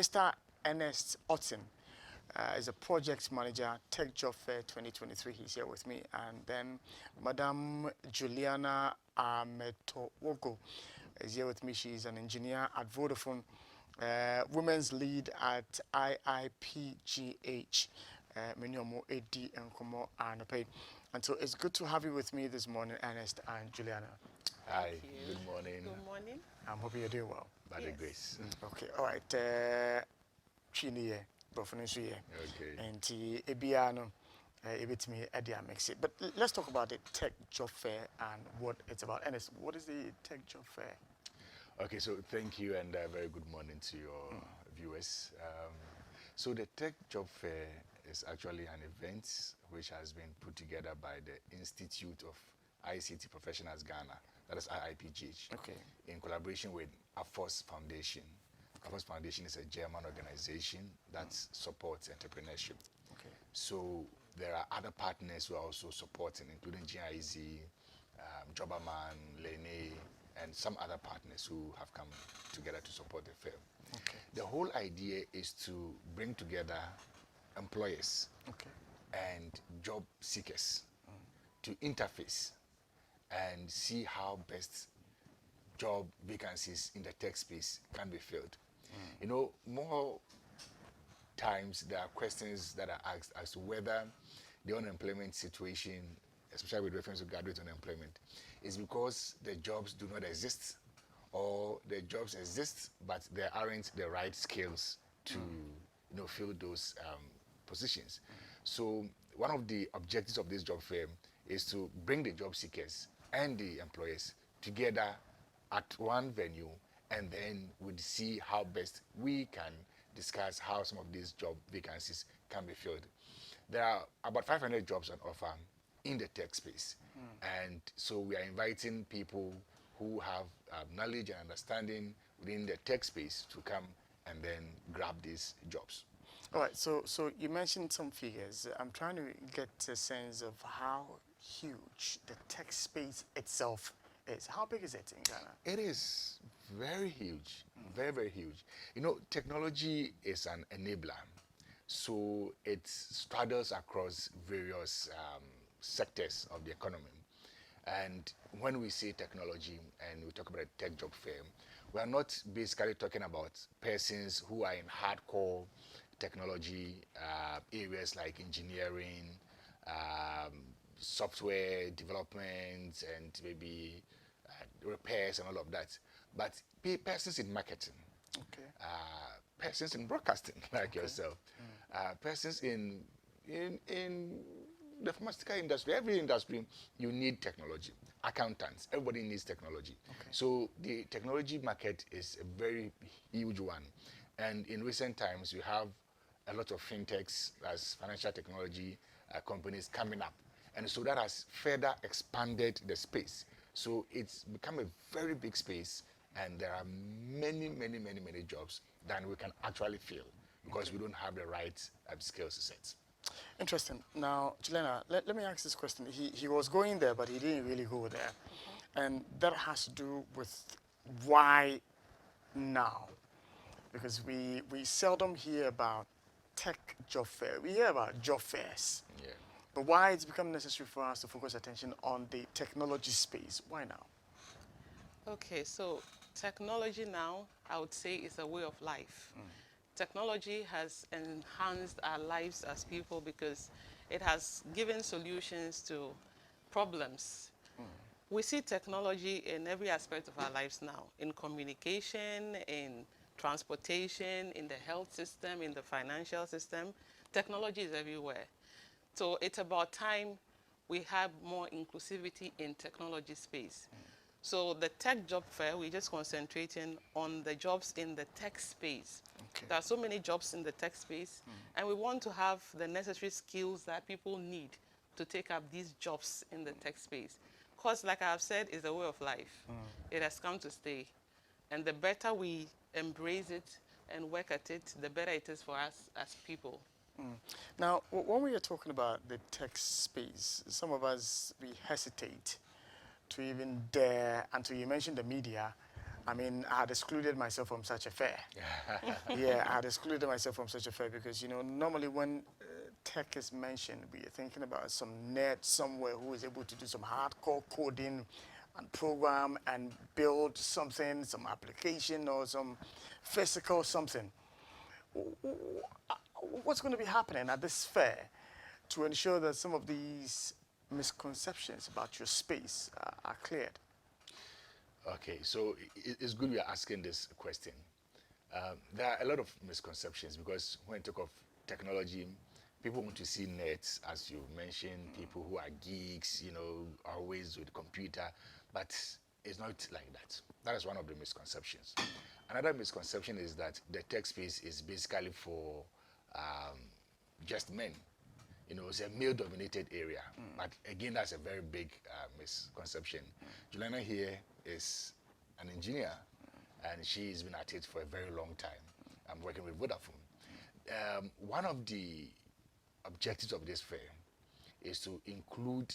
Mr. Ernest Otten is a project manager, Tech Job Fair 2023. He's here with me. And then Madam Juliana Ametowogo is here with me. She's an engineer at Vodafone, women's lead at IIPGH. Minyomo AD and Komo Anope. And so it's good to have you with me this morning, Ernest and Juliana. Hi, good morning. Good morning. I'm hoping you're doing well. By the grace. Okay, all right. Chini, Bofunisue. Okay. And Ebiano, Ebitimi, Edia makes it. But let's talk about the Tech Job Fair and what it's about. Ernest, what is the Tech Job Fair? Okay, so thank you and very good morning to your viewers. So the Tech Job Fair is actually an event which has been put together by the Institute of ICT Professionals Ghana, that is IIPGH, Okay. in collaboration with AFOS Foundation. Okay. AFOS Foundation is a German organization that supports entrepreneurship. Okay. So there are other partners who are also supporting, including GIZ, Jobberman, Lene, and some other partners who have come together to support the fair. Okay. The whole idea is to bring together employers Okay. and job seekers to interface and see how best job vacancies in the tech space can be filled. You know, more times there are questions that are asked as to whether the unemployment situation, especially with reference to graduate unemployment, is because the jobs do not exist, or the jobs exist but there aren't the right skills to fill those positions. So one of the objectives of this job fair is to bring the job seekers and the employers together at one venue, and then we'd see how best we can discuss how some of these job vacancies can be filled. There are about 500 jobs on offer in the tech space, and so we are inviting people who have knowledge and understanding within the tech space to come and then grab these jobs. All right, so you mentioned some figures. I'm trying to get a sense of how huge the tech space itself is. How big is it in Ghana? It is very huge, very, very huge. You know, technology is an enabler. So it straddles across various sectors of the economy. And when we say technology and we talk about a tech job fair, we are not basically talking about persons who are in hardcore technology areas like engineering, software development, and maybe repairs and all of that. But persons in marketing, Okay. persons in broadcasting like yourself, persons in the pharmaceutical industry, every industry, you need technology. Accountants, everybody needs technology. Okay. So the technology market is a very huge one. And in recent times, you have a lot of fintechs, as financial technology companies coming up. And so that has further expanded the space. So it's become a very big space, and there are many, many, many, many jobs that we can actually fill because we don't have the right skills sets. Interesting. Now, Juliana, let me ask this question. He was going there, but he didn't really go there. And that has to do with why now. Because we seldom hear about tech job fair. We hear about job fairs. Yeah. But why it's become necessary for us to focus attention on the technology space? Why now? Okay, so technology now, I would say, is a way of life. Technology has enhanced our lives as people because it has given solutions to problems. We see technology in every aspect of our lives now, in communication, in transportation, in the health system, in the financial system. Technology is everywhere. So it's about time we have more inclusivity in technology space. So the tech job fair, we're just concentrating on the jobs in the tech space. Okay. There are so many jobs in the tech space, and we want to have the necessary skills that people need to take up these jobs in the tech space. Because, like I've said, it's a way of life. It has come to stay. And the better we embrace it and work at it, the better it is for us as people. Now, when we are talking about the tech space, some of us, we hesitate to even dare, until you mention the media, I mean, I had excluded myself from such a fair. Yeah, I had excluded myself from such a fair because, you know, normally when tech is mentioned, we are thinking about some nerd somewhere who is able to do some hardcore coding and program and build something, some application or some physical something. What's going to be happening at this fair to ensure that some of these misconceptions about your space are cleared? Okay, so it's good you're asking this question. There are a lot of misconceptions because when you talk of technology, people want to see nerds, as you mentioned, people who are geeks, you know, always with the computer, but it's not like that. That is one of the misconceptions. Another misconception is that the tech space is basically for just men. You know, it's a male-dominated area. But again, that's a very big misconception. Juliana here is an engineer, and she's been at it for a very long time. I'm working with Vodafone. One of the objectives of this fair is to include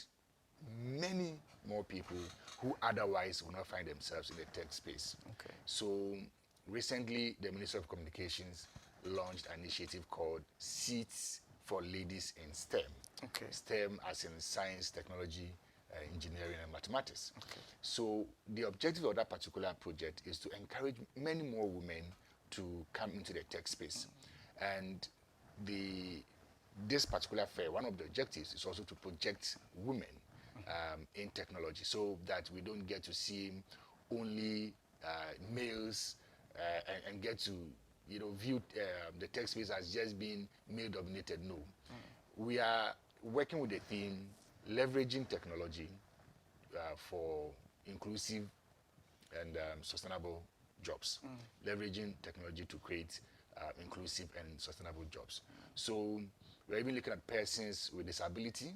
many more people who otherwise will not find themselves in the tech space. Okay. So recently, the Ministry of Communications launched an initiative called Seats for Ladies in STEM. Okay. STEM as in science, technology, engineering, and mathematics. Okay. So the objective of that particular project is to encourage many more women to come into the tech space. And this particular fair, one of the objectives is also to project women in technology so that we don't get to see only males and get to view the tech space as just being male dominated. No. We are working with the theme leveraging technology for inclusive and sustainable jobs. Leveraging technology to create inclusive and sustainable jobs. So we're even looking at persons with disability,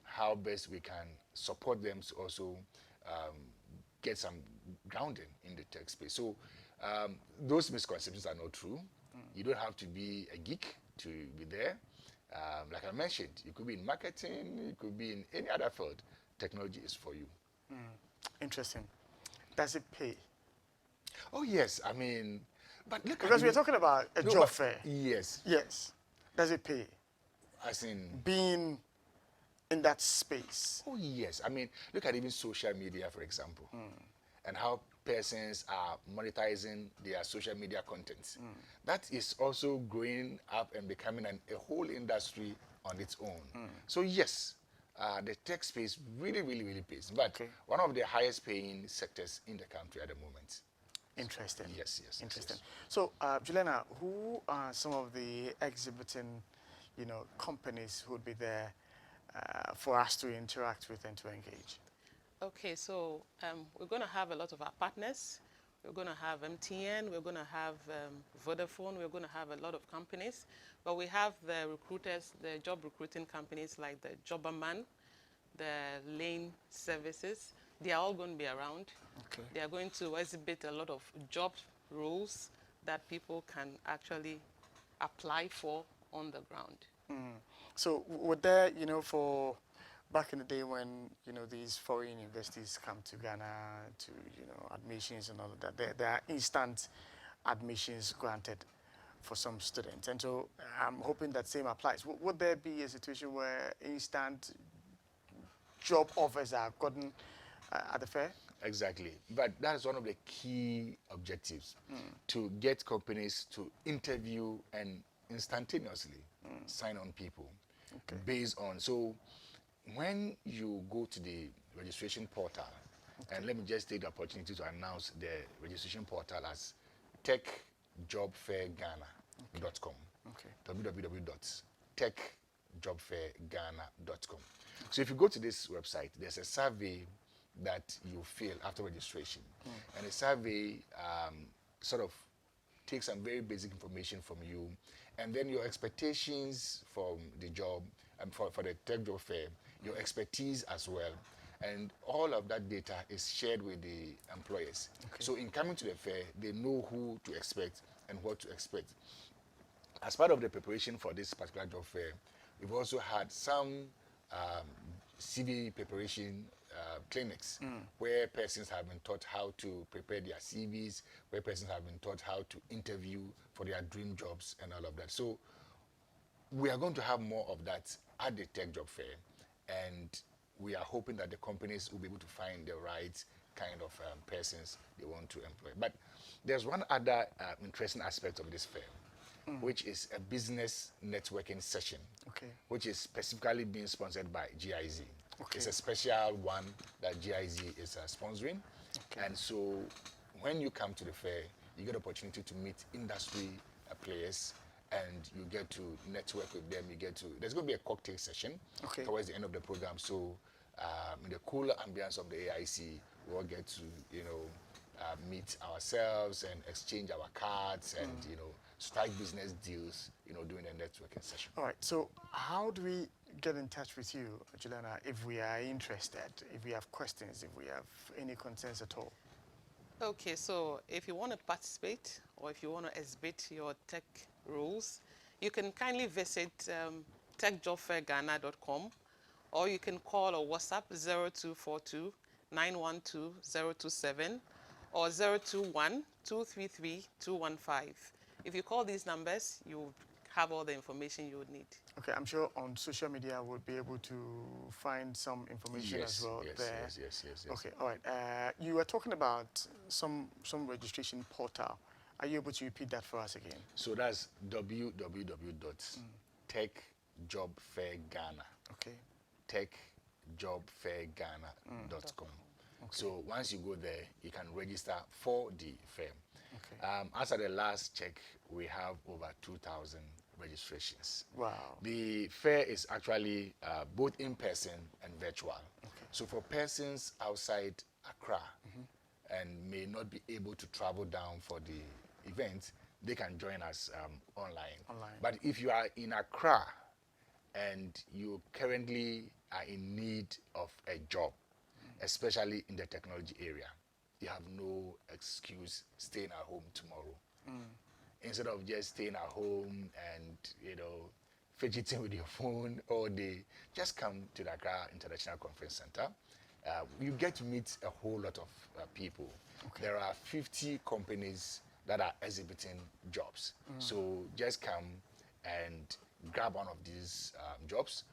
how best we can support them to also get some grounding in the tech space. So those misconceptions are not true. You don't have to be a geek to be there. Like I mentioned, you could be in marketing, you could be in any other field. Technology is for you. Interesting. Does it pay? Oh yes, I mean, but look Because at we're talking about a job fair. Yes, Yes. Does it pay? as in. Being in that space. Oh yes, I mean, look at even social media, for example, and how persons are monetizing their social media content. That is also growing up and becoming a whole industry on its own. So yes, the tech space really pays, but one of the highest paying sectors in the country at the moment. Interesting. Yes. Interesting. So, Juliana, who are some of the exhibiting, companies who would be there for us to interact with and to engage? Okay, so we're going to have a lot of our partners. We're going to have MTN, we're going to have Vodafone, we're going to have a lot of companies. But we have the recruiters, the job recruiting companies like the Jobberman, the Lane Services. They are all going to be around. Okay. They are going to exhibit a lot of job roles that people can actually apply for on the ground. So would there, for back in the day when, these foreign universities come to Ghana to, admissions and all of that, there are instant admissions granted for some students. And so I'm hoping that same applies. Would there be a situation where instant job offers are gotten at the fair? Exactly. But that is one of the key objectives, to get companies to interview and instantaneously sign on people based on. So when you go to the registration portal, and let me just take the opportunity to announce the registration portal as techjobfairghana.com. www.techjobfairghana.com. So if you go to this website, there's a survey that you fill after registration. And the survey sort of takes some very basic information from you, and then your expectations from the job, and for the tech job fair, your expertise as well. And all of that data is shared with the employers. So in coming to the fair, they know who to expect and what to expect. As part of the preparation for this particular job fair, we've also had some CV preparation clinics where persons have been taught how to prepare their CVs, where persons have been taught how to interview for their dream jobs and all of that. So we are going to have more of that at the Tech Job Fair, and we are hoping that the companies will be able to find the right kind of persons they want to employ. But there's one other interesting aspect of this fair, which is a business networking session, Okay. which is specifically being sponsored by GIZ. Okay. It's a special one that GIZ is sponsoring. Okay. And so when you come to the fair, you get opportunity to meet industry players, and you get to network with them. There's going to be a cocktail session Okay. towards the end of the program. So in the cooler ambience of the AIC, we'll get to, meet ourselves and exchange our cards and, strike business deals, during the networking session. All right. So how do we get in touch with you, Juliana, if we are interested, if we have questions, if we have any concerns at all? Okay, so if you want to participate or if you want to exhibit your tech roles, you can kindly visit techjobfairghana.com, or you can call or WhatsApp 0242 912 027 or 021 233 215. If you call these numbers, you will have all the information you would need. Okay, I'm sure on social media we'll be able to find some information as well there. Yes. Okay, all right. You were talking about some registration portal. Are you able to repeat that for us again? So that's www.techjobfairghana. Okay. techjobfairghana.com. So once you go there, you can register for the fair. Okay. As at the last check, we have over 2,000 registrations. Wow. The fair is actually both in person and virtual. Okay. So for persons outside Accra and may not be able to travel down for the event, they can join us online. But if you are in Accra and you currently are in need of a job, especially in the technology area, you have no excuse staying at home tomorrow. Instead of just staying at home and, fidgeting with your phone all day, just come to the Accra International Conference Center. You get to meet a whole lot of people. Okay. There are 50 companies that are exhibiting jobs. So just come and grab one of these jobs.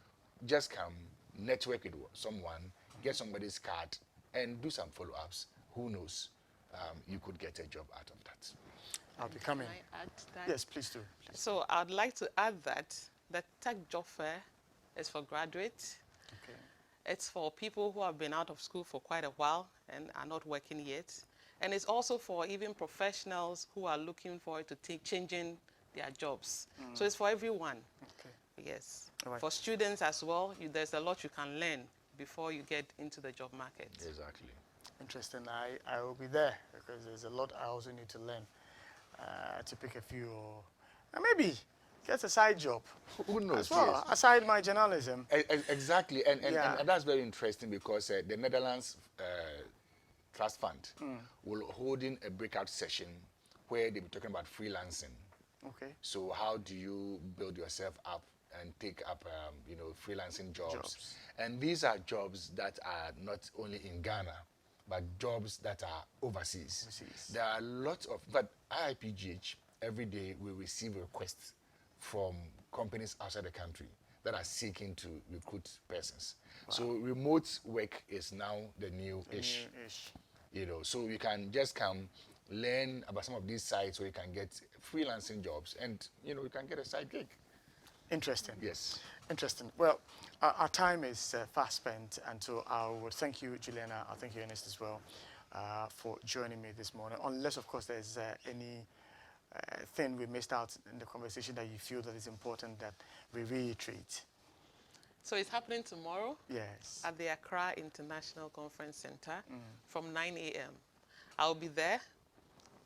Just come, network with someone, get somebody's card, and do some follow-ups. Who knows? You could get a job out of that. I'll be coming. Can I add that? Yes, please do. So I'd like to add that the Tech Job Fair is for graduates. Okay. It's for people who have been out of school for quite a while and are not working yet. And it's also for even professionals who are looking forward to changing their jobs. So it's for everyone. Okay. Yes. All right. For students as well, there's a lot you can learn before you get into the job market. Exactly. Interesting. I will be there because there's a lot I also need to learn. To pick a few, or maybe get a side job. Who knows? As well, Yes. aside my journalism. Exactly, and Yeah. that's very interesting because the Netherlands Trust Fund will hold in a breakout session where they'll be talking about freelancing. Okay. So how do you build yourself up and take up, freelancing jobs? And these are jobs that are not only in Ghana, but jobs that are overseas. There are lots of, but IIPGH, every day we receive requests from companies outside the country that are seeking to recruit persons. Wow. So remote work is now the new-ish. So you can just come, learn about some of these sites where you can get freelancing jobs and, you can get a side gig. Interesting. Yes. Interesting. Well, our time is fast spent, and so I would thank you, Juliana. I'll thank you, Ernest, as well, for joining me this morning. Unless, of course, there's any thing we missed out in the conversation that you feel that is important that we reiterate. So it's happening tomorrow? Yes. At the Accra International Conference Center from 9 a.m. I'll be there.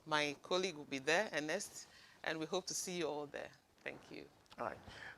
My colleague will be there, Ernest, and we hope to see you all there. Thank you. All right.